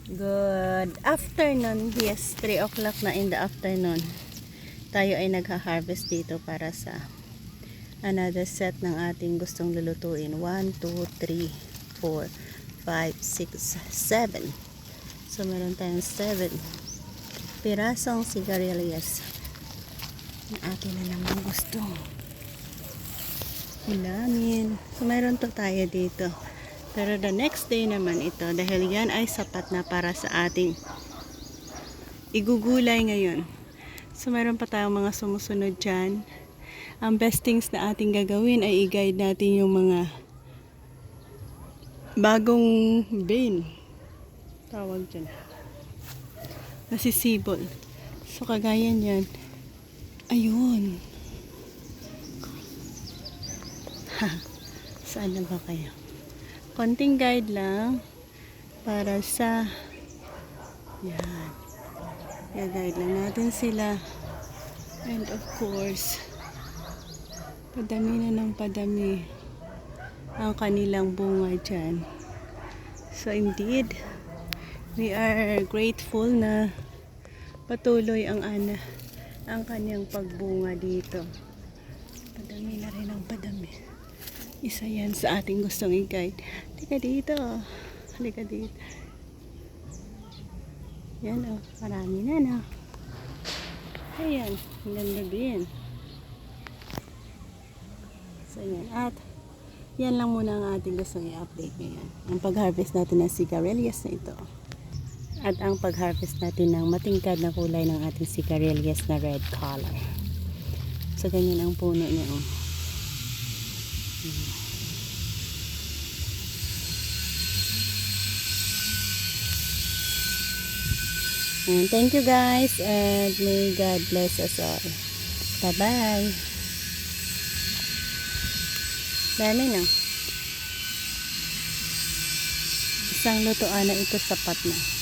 Good afternoon. Yes, 3 o'clock na in the afternoon. Tayo ay nagha-harvest dito para sa another set ng ating gustong lulutuin. 1, 2, 3, 4, 5, 6, 7. So meron tayong 7 pirasong sigarilyas na atin na naman gusto ulamin. So meron to tayo dito. Pero the next day naman ito, dahil yan ay sapat na para sa ating igugulay ngayon. So meron pa tayong mga sumusunod dyan. Ang best things na ating gagawin ay i-guide natin yung mga bagong bean. Tawag dyan. Nasisibol. So kagaya niyan. Ayun. Saan na ba kayo? Konting guide lang para sa yan. I-guide lang natin sila. And of course, padami na ng padami ang kanilang bunga dyan. So indeed, we are grateful na patuloy ang kanyang pagbunga dito. Padami na rin ang padami. Isa yan sa ating gustong i-guide. Halika dito. Halika dito. Yan o. Marami na na. Ayan. Ganda din. So yan. At yan lang muna ang ating gustong i-update ngayon. Ang pag-harvest natin ng sigarilyas na ito. At ang pag-harvest natin ng matingkad na kulay ng ating sigarilyas na red color. So ganyan ang puno niya o. And thank you guys, and may God bless us all. Bye bye. Dami na. Isang lutuan na ito sapat na.